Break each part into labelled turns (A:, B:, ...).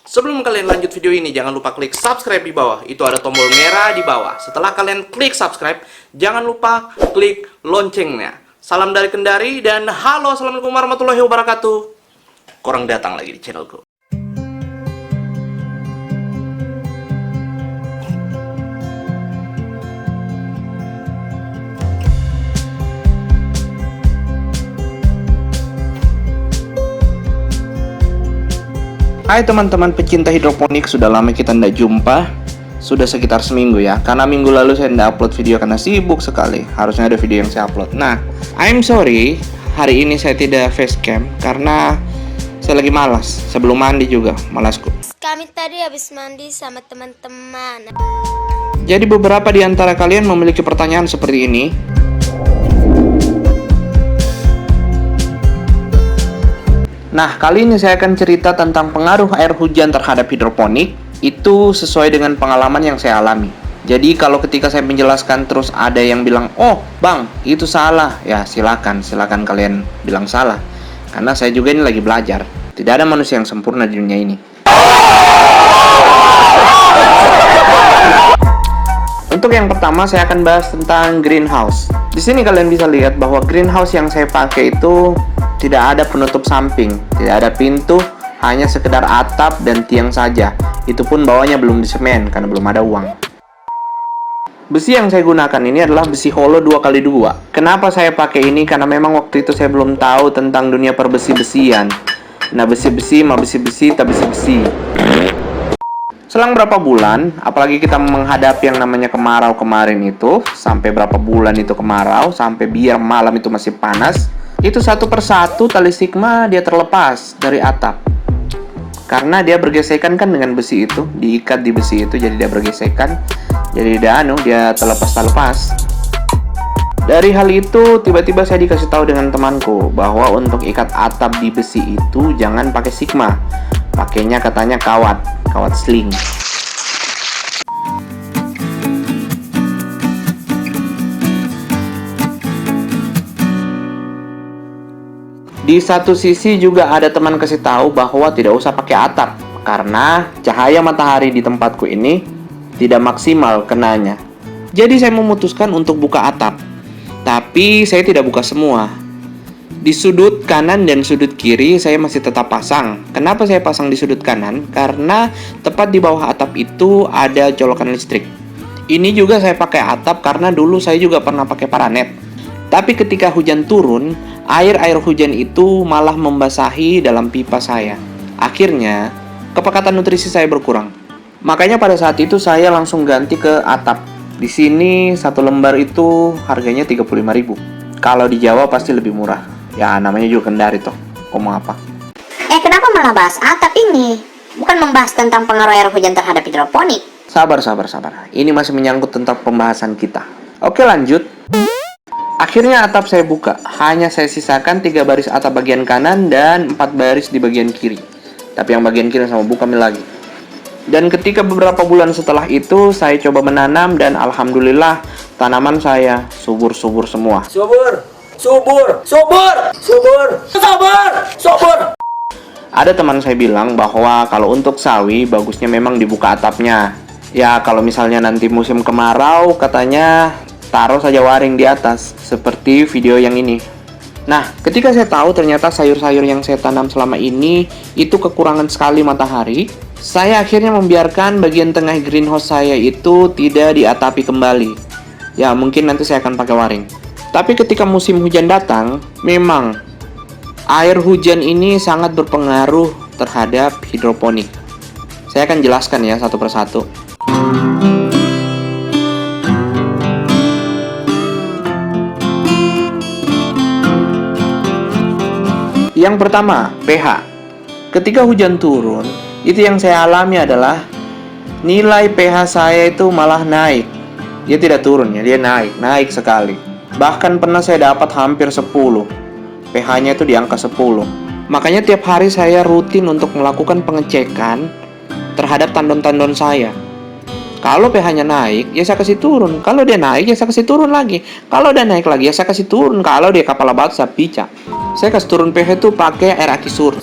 A: Sebelum kalian lanjut video ini, jangan lupa klik subscribe di bawah. Itu ada tombol merah di bawah. Setelah kalian klik subscribe, jangan lupa klik loncengnya. Salam dari Kendari dan halo, assalamualaikum warahmatullahi wabarakatuh. Korang datang lagi di channelku. Hai teman-teman pecinta hidroponik, sudah lama kita tidak jumpa. Sudah sekitar seminggu ya, karena minggu lalu saya tidak upload video karena sibuk sekali. Harusnya ada video yang saya upload. Nah, I'm sorry, hari ini saya tidak facecam karena saya lagi malas. Sebelum mandi juga, malasku.
B: Kami tadi habis mandi sama teman-teman.
A: Jadi beberapa di antara kalian memiliki pertanyaan seperti ini. Nah, kali ini saya akan cerita tentang pengaruh air hujan terhadap hidroponik. Itu sesuai dengan pengalaman yang saya alami. Jadi kalau ketika saya menjelaskan terus ada yang bilang, "Oh, Bang, itu salah." Ya, silakan kalian bilang salah. Karena saya juga ini lagi belajar. Tidak ada manusia yang sempurna di dunia ini. Untuk yang pertama, saya akan bahas tentang greenhouse. Di sini kalian bisa lihat bahwa greenhouse yang saya pakai itu tidak ada penutup samping, tidak ada pintu, hanya sekedar atap dan tiang saja. Itu pun bawahnya belum disemen karena belum ada uang. Besi yang saya gunakan ini adalah besi hollow 2x2. Kenapa saya pakai ini? Karena memang waktu itu saya belum tahu tentang dunia perbesi-besian. Nah, besi-besi, mah besi-besi, tak besi-besi. Selang berapa bulan, apalagi kita menghadapi yang namanya kemarau kemarin itu, sampai berapa bulan itu kemarau, sampai biar malam itu masih panas, itu satu persatu tali sigma dia terlepas dari atap. Karena dia bergesekan kan dengan besi itu, diikat di besi itu, jadi dia bergesekan, jadi dia terlepas. Dari hal itu, tiba-tiba saya dikasih tahu dengan temanku bahwa untuk ikat atap di besi itu jangan pakai sigma, pakainya katanya kawat sling. Di satu sisi juga ada teman kasih tahu bahwa tidak usah pakai atap karena cahaya matahari di tempatku ini tidak maksimal kenanya. Jadi saya memutuskan untuk buka atap. Tapi saya tidak buka semua. Di sudut kanan dan sudut kiri saya masih tetap pasang. Kenapa saya pasang di sudut kanan? Karena tepat di bawah atap itu ada colokan listrik. Ini juga saya pakai atap karena dulu saya juga pernah pakai paranet. Tapi ketika hujan turun, air hujan itu malah membasahi dalam pipa saya. Akhirnya, kepekatan nutrisi saya berkurang. Makanya pada saat itu saya langsung ganti ke atap. Di sini satu lembar itu harganya 35.000. Kalau di Jawa pasti lebih murah. Ya, namanya juga Kendari toh. Ngomong apa?
B: Kenapa malah bahas atap ini? Bukan membahas tentang pengaruh air hujan terhadap hidroponik.
A: Sabar. Ini masih menyangkut tentang pembahasan kita. Oke, lanjut. Akhirnya atap saya buka. Hanya saya sisakan 3 baris atap bagian kanan dan 4 baris di bagian kiri. Tapi yang bagian kiri sama buka lagi. Dan ketika beberapa bulan setelah itu, saya coba menanam dan alhamdulillah tanaman saya subur semua. Subur. Ada teman saya bilang bahwa kalau untuk sawi bagusnya memang dibuka atapnya. Ya, kalau misalnya nanti musim kemarau katanya taruh saja waring di atas, seperti video yang ini. Nah, ketika saya tahu ternyata sayur-sayur yang saya tanam selama ini itu kekurangan sekali matahari, saya akhirnya membiarkan bagian tengah greenhouse saya itu tidak diatapi kembali. Ya, mungkin nanti saya akan pakai waring. Tapi ketika musim hujan datang, memang air hujan ini sangat berpengaruh terhadap hidroponik. Saya akan jelaskan ya satu persatu. Yang pertama, pH. Ketika hujan turun, itu yang saya alami adalah nilai pH saya itu malah naik. Dia tidak turun ya, dia naik sekali. Bahkan pernah saya dapat hampir 10. pH-nya itu di angka 10. Makanya tiap hari saya rutin untuk melakukan pengecekan terhadap tandon-tandon saya. Kalau pH-nya naik, ya saya kasih turun. Kalau dia naik, ya saya kasih turun lagi. Kalau dia naik lagi, ya saya kasih turun. Kalau dia kepala batu, saya picak. Saya kasih turun pH itu pakai air aki sur.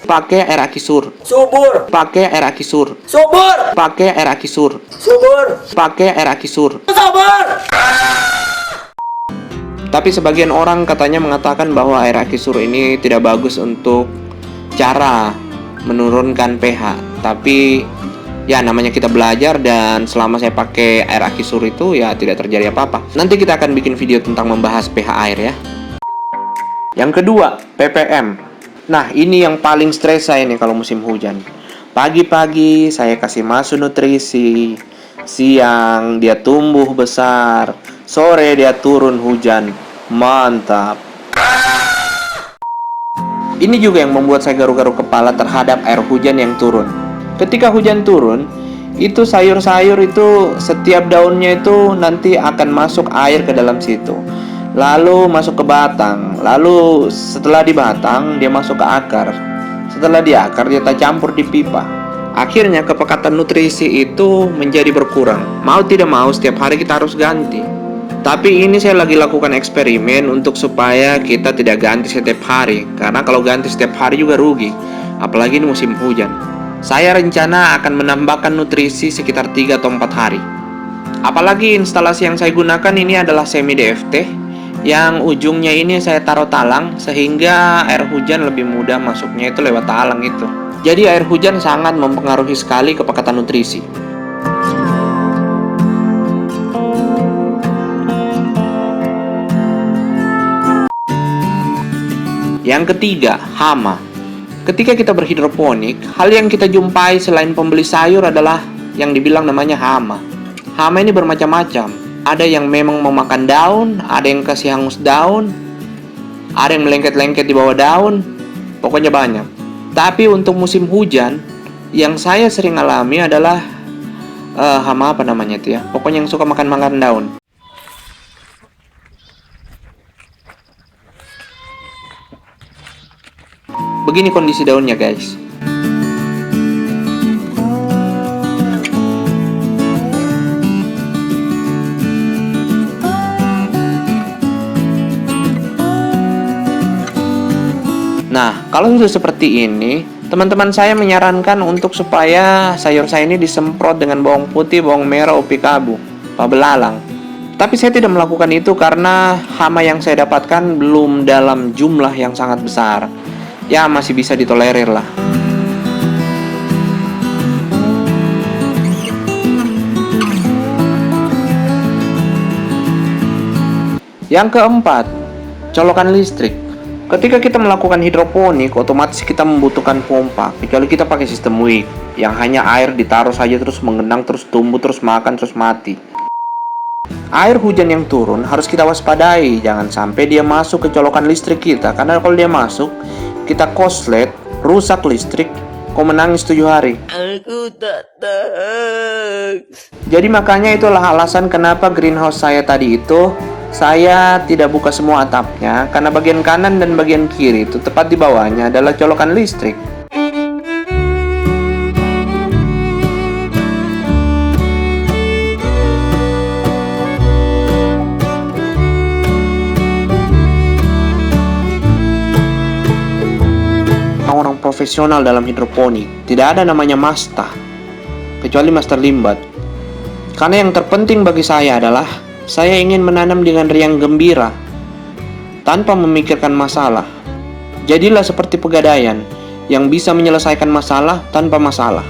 A: Pakai air aki sur.
C: Subur.
A: Pakai air aki sur.
C: Subur.
A: Pakai air aki sur.
C: Subur.
A: Pakai air aki sur.
C: Subur.
A: Tapi sebagian orang katanya mengatakan bahwa air aki sur ini tidak bagus untuk cara menurunkan pH. Tapi ya namanya kita belajar, dan selama saya pakai air aki sur itu ya tidak terjadi apa-apa. Nanti kita akan bikin video tentang membahas pH air ya. Yang kedua, ppm. Nah, ini yang paling stres saya nih kalau musim hujan. Pagi-pagi saya kasih masuk nutrisi, siang dia tumbuh besar, sore dia turun hujan. Mantap. Ini juga yang membuat saya garuk-garuk kepala terhadap air hujan yang turun. Ketika hujan turun, itu sayur-sayur itu setiap daunnya itu nanti akan masuk air ke dalam situ. Lalu masuk ke batang, lalu setelah di batang dia masuk ke akar. Setelah di akar dia campur di pipa. Akhirnya kepekatan nutrisi itu menjadi berkurang. Mau tidak mau setiap hari kita harus ganti. Tapi ini saya lagi lakukan eksperimen untuk supaya kita tidak ganti setiap hari. Karena kalau ganti setiap hari juga rugi. Apalagi ini musim hujan. Saya rencana akan menambahkan nutrisi sekitar 3 atau 4 hari. Apalagi instalasi yang saya gunakan ini adalah semi DFT, yang ujungnya ini saya taruh talang sehingga air hujan lebih mudah masuknya itu lewat talang itu. Jadi air hujan sangat mempengaruhi sekali kepekatan nutrisi. Yang ketiga, hama. Ketika kita berhidroponik, hal yang kita jumpai selain pembeli sayur adalah yang dibilang namanya hama. Hama ini bermacam-macam. Ada yang memang memakan daun, ada yang kasih hangus daun, ada yang melengket-lengket di bawah daun, pokoknya banyak. Tapi untuk musim hujan, yang saya sering alami adalah hama apa namanya itu ya, pokoknya yang suka makan-makan daun. Begini kondisi daunnya guys. Nah, kalau sudah seperti ini, teman-teman saya menyarankan untuk supaya sayur saya ini disemprot dengan bawang putih, bawang merah, upi kabu, belalang. Tapi saya tidak melakukan itu karena hama yang saya dapatkan belum dalam jumlah yang sangat besar. Ya, masih bisa ditolerir lah. Yang keempat, colokan listrik. Ketika kita melakukan hidroponik, otomatis kita membutuhkan pompa. Kecuali kita pakai sistem WIC, yang hanya air ditaruh saja terus mengenang, terus tumbuh, terus makan, terus mati. Air hujan yang turun harus kita waspadai, jangan sampai dia masuk ke colokan listrik kita. Karena kalau dia masuk, kita koslet, rusak listrik, kau menangis 7 hari.
C: Aku tak tahu.
A: Jadi makanya itulah alasan kenapa greenhouse saya tadi itu saya tidak buka semua atapnya, karena bagian kanan dan bagian kiri itu tepat di bawahnya adalah colokan listrik. Orang profesional dalam hidroponik tidak ada namanya master, kecuali master limbat. Karena yang terpenting bagi saya adalah saya ingin menanam dengan riang gembira, tanpa memikirkan masalah. Jadilah seperti pegadaian, yang bisa menyelesaikan masalah tanpa masalah.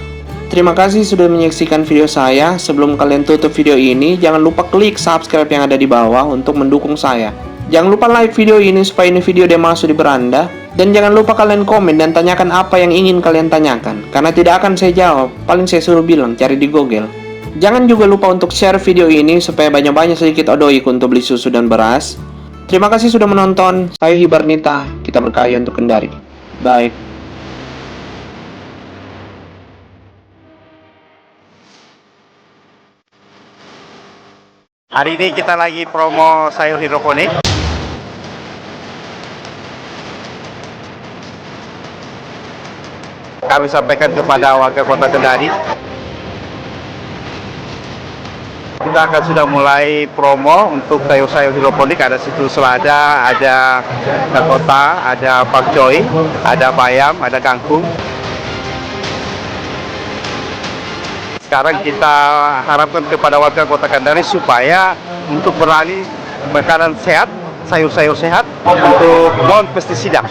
A: Terima kasih sudah menyaksikan video saya. Sebelum kalian tutup video ini, jangan lupa klik subscribe yang ada di bawah untuk mendukung saya. Jangan lupa like video ini supaya ini video dia masuk di beranda. Dan jangan lupa kalian komen dan tanyakan apa yang ingin kalian tanyakan. Karena tidak akan saya jawab, paling saya suruh bilang, cari di Google. Jangan juga lupa untuk share video ini supaya banyak-banyak sedikit odoik untuk beli susu dan beras. Terima kasih sudah menonton. Saya Hibarnita. Kita berkarya untuk Kendari. Bye.
D: Hari ini kita lagi promo sayur hidroponik. Kami sampaikan kepada warga Kota Kendari Kita akan sudah mulai promo untuk sayur-sayur hidroponik. Ada situ selada, ada dakota, ada pakcoy, ada bayam, ada kangkung. Sekarang kita harapkan kepada warga Kota Kendari supaya untuk beralih makanan sehat, sayur-sayur sehat untuk non pestisida.